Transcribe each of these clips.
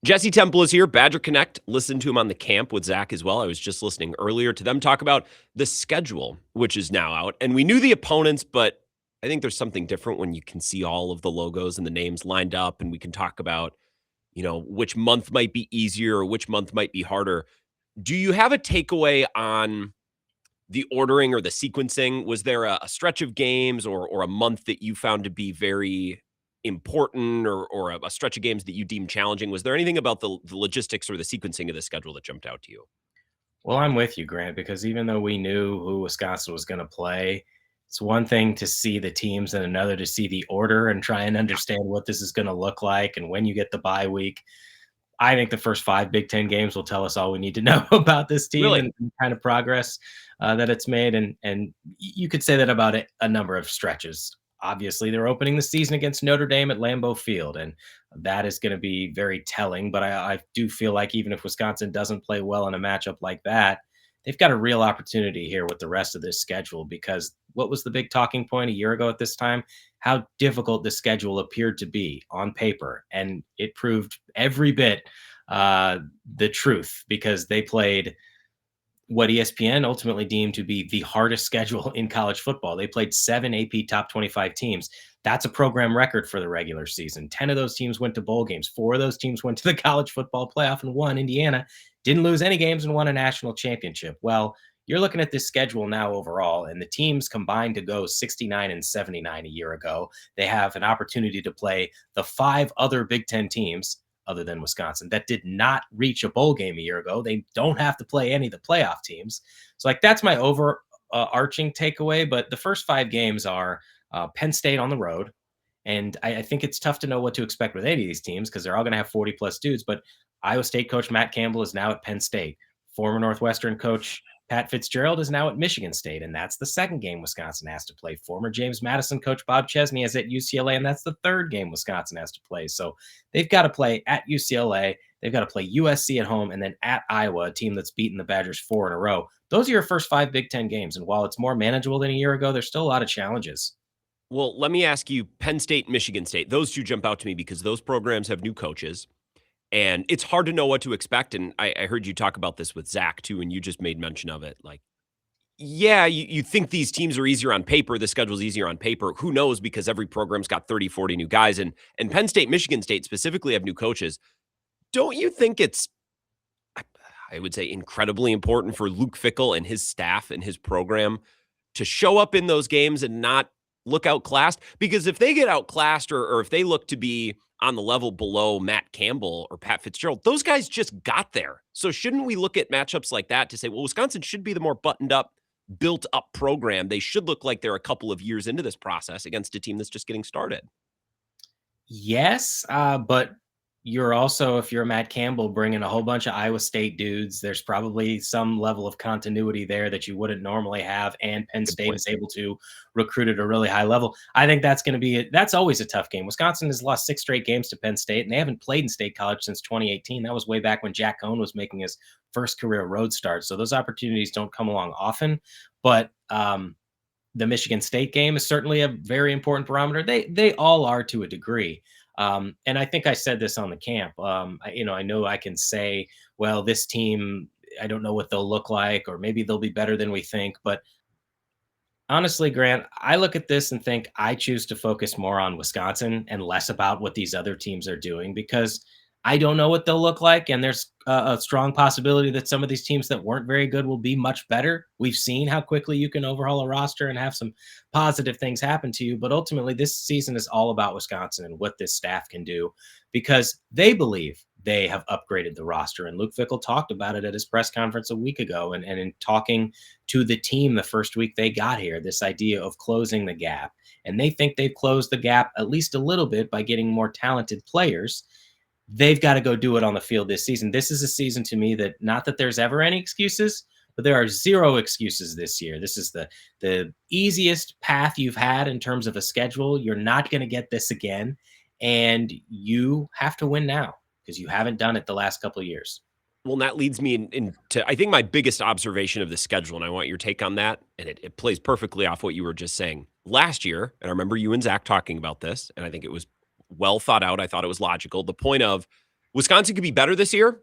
Jesse Temple is here, Badger Connect. Listen to him on the camp with Zach as well. I was just listening earlier to them talk about the schedule, which is now out. And we knew the opponents, but I think there's something different when you can see all of the logos and the names lined up, and we can talk about, which month might be easier or which month might be harder. Do you have a takeaway on the ordering or the sequencing? Was there a stretch of games or a month that you found to be very important or a stretch of games that you deemed challenging? Was there anything about the logistics or the sequencing of the schedule that jumped out to you? Well, I'm with you, Grant, because even though we knew who Wisconsin was going to play, it's one thing to see the teams and another to see the order and try and understand what this is going to look like and when you get the bye week. I think the first 5 Big Ten games will tell us all we need to know about this team Really? and kind of progress that it's made. And you could say that about a number of stretches. Obviously, they're opening the season against Notre Dame at Lambeau Field, and that is going to be very telling. But I do feel like even if Wisconsin doesn't play well in a matchup like that, they've got a real opportunity here with the rest of this schedule because what was the big talking point a year ago at this time? How difficult the schedule appeared to be on paper. And it proved every bit uh, the truth because they played what ESPN ultimately deemed to be the hardest schedule in college football. They played 7 AP top 25 teams. That's a program record for the regular season. 10 of those teams went to bowl games. 4 of those teams went to the college football playoff and won. Indiana didn't lose any games and won a national championship. Well, you're looking at this schedule now overall, and the teams combined to go 69 and 79 a year ago. They have an opportunity to play the 5 other Big Ten teams other than Wisconsin that did not reach a bowl game a year ago. They don't have to play any of the playoff teams. So, like, that's my overarching takeaway. But the first 5 games are Penn State on the road. And I think it's tough to know what to expect with any of these teams because they're all going to have 40 plus dudes. But Iowa State coach Matt Campbell is now at Penn State. Former Northwestern coach Pat Fitzgerald is now at Michigan State, and that's the second game Wisconsin has to play. Former James Madison coach Bob Chesney is at UCLA, and that's the third game Wisconsin has to play. So they've got to play at UCLA, they've got to play USC at home, and then at Iowa, a team that's beaten the Badgers 4 in a row. Those are your first 5 Big Ten games, and while it's more manageable than a year ago, there's still a lot of challenges. Well, let me ask you, Penn State, Michigan State. Those two jump out to me because those programs have new coaches. And it's hard to know what to expect. And I heard you talk about this with Zach too, and you just made mention of it. Like, yeah, you think these teams are easier on paper. The schedule's easier on paper. Who knows? Because every program's got 30, 40 new guys. And Penn State, Michigan State specifically have new coaches. Don't you think it's, I would say, incredibly important for Luke Fickell and his staff and his program to show up in those games and not look outclassed? Because if they get outclassed or if they look to be on the level below Matt Campbell or Pat Fitzgerald, those guys just got there. So shouldn't we look at matchups like that to say, well, Wisconsin should be the more buttoned up, built up program. They should look like they're a couple of years into this process against a team that's just getting started. Yes, but you're also, if you're Matt Campbell, bringing a whole bunch of Iowa State dudes, there's probably some level of continuity there that you wouldn't normally have. And Penn Good State point. is able to recruit at a really high level. I think that's always a tough game. Wisconsin has lost 6 straight games to Penn State, and they haven't played in state college since 2018. That was way back when Jack Cohn was making his first career road start. So those opportunities don't come along often. But the Michigan State game is certainly a very important barometer. They all are to a degree. And I think I said this on the camp. I know I can say, well, this team, I don't know what they'll look like, or maybe they'll be better than we think. But honestly, Grant, I look at this and think I choose to focus more on Wisconsin and less about what these other teams are doing because I don't know what they'll look like. And there's a strong possibility that some of these teams that weren't very good will be much better. We've seen how quickly you can overhaul a roster and have some positive things happen to you. But ultimately, this season is all about Wisconsin and what this staff can do because they believe they have upgraded the roster. And Luke Fickell talked about it at his press conference a week ago. And in talking to the team the first week they got here, this idea of closing the gap. And they think they've closed the gap at least a little bit by getting more talented players. They've got to go do it on the field this season. This is a season to me that not that there's ever any excuses, but there are zero excuses this year. This is the easiest path you've had in terms of a schedule. You're not going to get this again, and you have to win now because you haven't done it the last couple of years. Well, and that leads me into, I think, my biggest observation of the schedule, and I want your take on that. And it plays perfectly off what you were just saying. Last year, and I remember you and Zach talking about this, and I think it was well thought out. I thought it was logical. The point of Wisconsin could be better this year,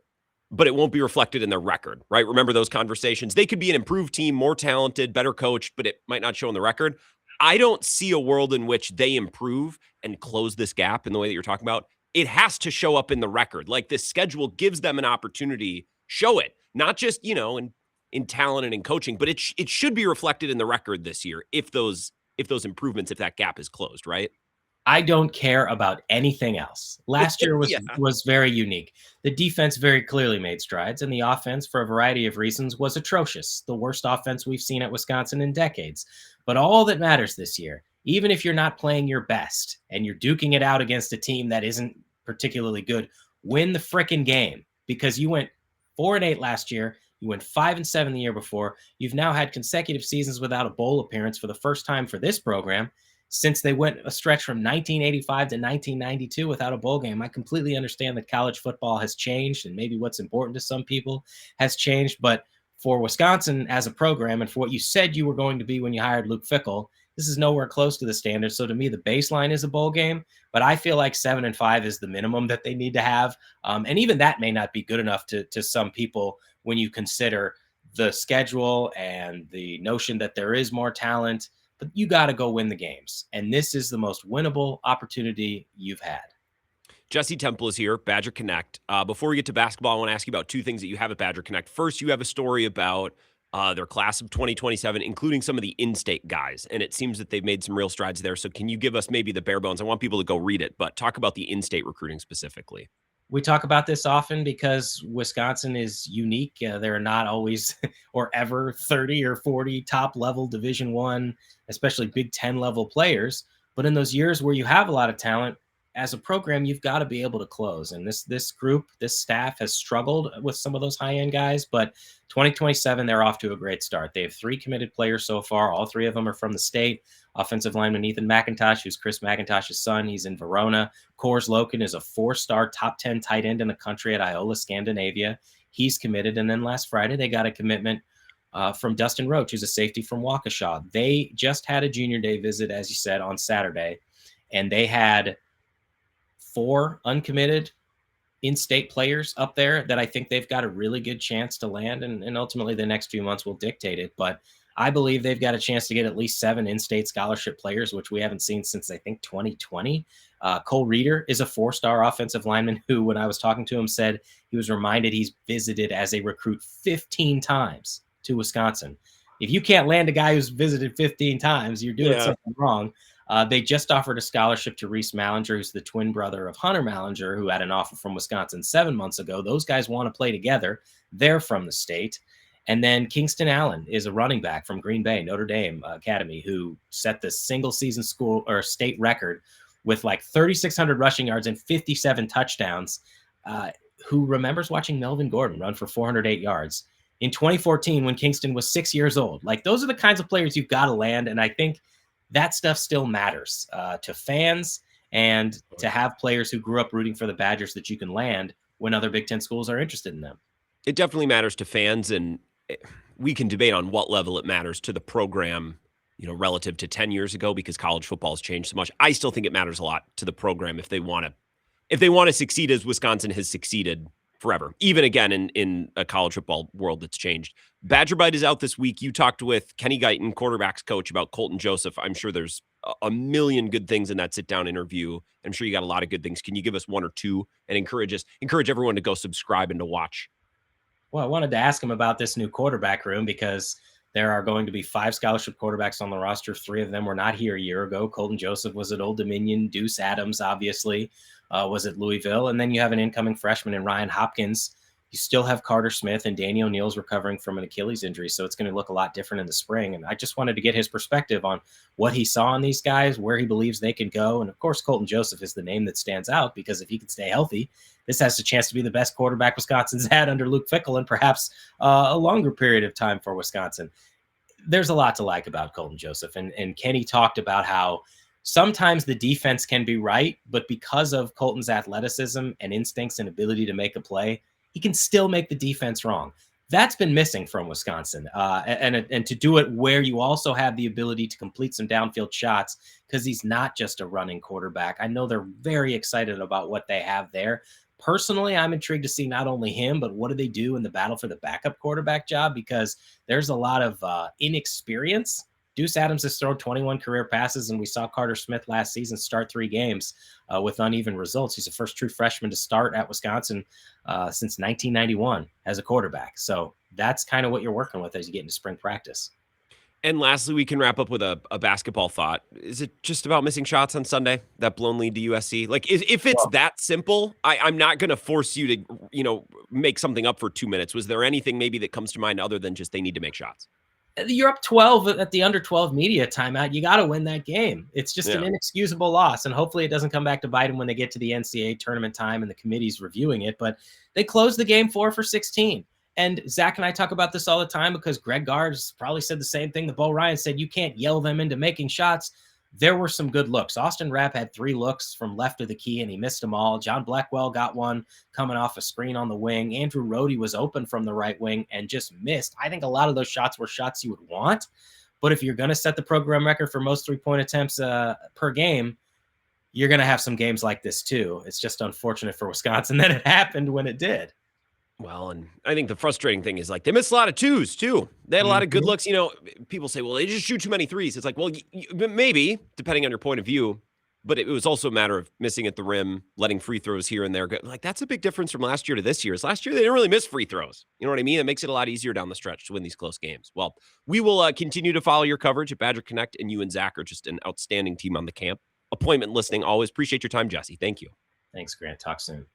but it won't be reflected in their record, right? Remember those conversations? They could be an improved team, more talented, better coached, but it might not show in the record. I don't see a world in which they improve and close this gap in the way that you're talking about. It has to show up in the record. Like this schedule gives them an opportunity, show it, not just, in talent and in coaching, but it should be reflected in the record this year if those improvements, if that gap is closed, right? I don't care about anything else. Last year was Yeah. was very unique. The defense very clearly made strides, and the offense, for a variety of reasons, was atrocious. The worst offense we've seen at Wisconsin in decades. But all that matters this year, even if you're not playing your best and you're duking it out against a team that isn't particularly good, win the frickin' game because you went 4-8 last year. You went 5-7 the year before. You've now had consecutive seasons without a bowl appearance for the first time for this program since they went a stretch from 1985 to 1992 without a bowl game. I completely understand that college football has changed and maybe what's important to some people has changed. But for Wisconsin as a program and for what you said you were going to be when you hired Luke Fickell, this is nowhere close to the standard. So to me, the baseline is a bowl game, but I feel like 7-5 is the minimum that they need to have. And even that may not be good enough to some people when you consider the schedule and the notion that there is more talent, but you got to go win the games. And this is the most winnable opportunity you've had. Jesse Temple is here, Badger Connect. Before we get to basketball, I want to ask you about two things that you have at Badger Connect. First, you have a story about their class of 2027, including some of the in-state guys, and it seems that they've made some real strides there. So can you give us maybe the bare bones? I want people to go read it, but talk about the in-state recruiting specifically. We talk about this often because Wisconsin is unique. There are not always or ever 30 or 40 top level Division One, especially Big Ten level players. But in those years where you have a lot of talent, as a program, you've got to be able to close. And this group, this staff has struggled with some of those high end guys. But 2027, they're off to a great start. They have 3 committed players so far. All 3 of them are from the state. Offensive lineman Ethan McIntosh, who's Chris McIntosh's son. He's in Verona. Kors Loken is a 4-star top 10 tight end in the country at Iola, Scandinavia. He's committed. And then last Friday, they got a commitment from Dustin Roach, who's a safety from Waukesha. They just had a junior day visit, as you said, on Saturday, and they had 4 uncommitted in-state players up there that I think they've got a really good chance to land, and ultimately the next few months will dictate it. But I believe they've got a chance to get at least 7 in-state scholarship players, which we haven't seen since, I think, 2020. Cole Reeder is a 4-star offensive lineman who, when I was talking to him, said he was reminded he's visited as a recruit 15 times to Wisconsin. If you can't land a guy who's visited 15 times, you're doing something wrong. They just offered a scholarship to Reese Mallinger, who's the twin brother of Hunter Mallinger, who had an offer from Wisconsin 7 months ago. Those guys want to play together. They're from the state. And then Kingston Allen is a running back from Green Bay, Notre Dame Academy, who set the single season school or state record with like 3,600 rushing yards and 57 touchdowns, who remembers watching Melvin Gordon run for 408 yards in 2014 when Kingston was 6 years old. Like, those are the kinds of players you've got to land. And I think that stuff still matters to fans, and to have players who grew up rooting for the Badgers that you can land when other Big Ten schools are interested in them. It definitely matters to fans, and we can debate on what level it matters to the program, relative to 10 years ago, because college football has changed so much. I still think it matters a lot to the program if they want to succeed as Wisconsin has succeeded forever, even again in a college football world that's changed. Badger Bite is out this week. You talked with Kenny Guiton, quarterback's coach, about Colton Joseph. I'm sure there's a million good things in that sit-down interview. I'm sure you got a lot of good things. Can you give us one or two and encourage everyone to go subscribe and to watch? Well, I wanted to ask him about this new quarterback room because there are going to be 5 scholarship quarterbacks on the roster. 3 of them were not here a year ago. Colton Joseph was at Old Dominion. Deuce Adams, obviously, was at Louisville. And then you have an incoming freshman in Ryan Hopkins. You still have Carter Smith, and Daniel Neal's recovering from an Achilles injury. So it's going to look a lot different in the spring. And I just wanted to get his perspective on what he saw in these guys, where he believes they can go. And of course, Colton Joseph is the name that stands out, because if he can stay healthy, this has a chance to be the best quarterback Wisconsin's had under Luke Fickell, and perhaps a longer period of time for Wisconsin. There's a lot to like about Colton Joseph. And Kenny talked about how sometimes the defense can be right, but because of Colton's athleticism and instincts and ability to make a play, he can still make the defense wrong. That's been missing from Wisconsin, and to do it where you also have the ability to complete some downfield shots, because he's not just a running quarterback. I know they're very excited about what they have there, Personally, I'm intrigued to see not only him, but what do they do in the battle for the backup quarterback job, because there's a lot of inexperience. Deuce Adams has thrown 21 career passes, and we saw Carter Smith last season start 3 games with uneven results. He's the first true freshman to start at Wisconsin since 1991 as a quarterback. So that's kind of what you're working with as you get into spring practice. And lastly, we can wrap up with a basketball thought. Is it just about missing shots on Sunday? That blown lead to USC? Like, if it's Well, that simple, I'm not going to force you to, make something up for 2 minutes. Was there anything maybe that comes to mind other than just they need to make shots? you're up 12 at the under 12 media timeout. You got to win that game. It's just an Yeah. inexcusable loss. And hopefully it doesn't come back to bite them when they get to the NCAA tournament time and the committee's reviewing it. But they closed the game 4 for 16. And Zach and I talk about this all the time because Greg Gard's probably said the same thing that Bo Ryan said. You can't yell them into making shots. There were some good looks. Austin Rapp had 3 looks from left of the key, and he missed them all. John Blackwell got one coming off a screen on the wing. Andrew Rohde was open from the right wing and just missed. I think a lot of those shots were shots you would want. But if you're going to set the program record for most 3-point attempts per game, you're going to have some games like this too. It's just unfortunate for Wisconsin that it happened when it did. Well, and I think the frustrating thing is like they missed a lot of twos too. They had a lot of good looks. People say, well, they just shoot too many threes. It's like, well, maybe depending on your point of view, but it was also a matter of missing at the rim, letting free throws here and there. Like that's a big difference from last year to this year. Is last year they didn't really miss free throws. You know what I mean? It makes it a lot easier down the stretch to win these close games. Well, we will continue to follow your coverage at Badger Connect, and you and Zach are just an outstanding team on the camp. Appointment listening. Always appreciate your time, Jesse. Thank you. Thanks, Grant. Talk soon.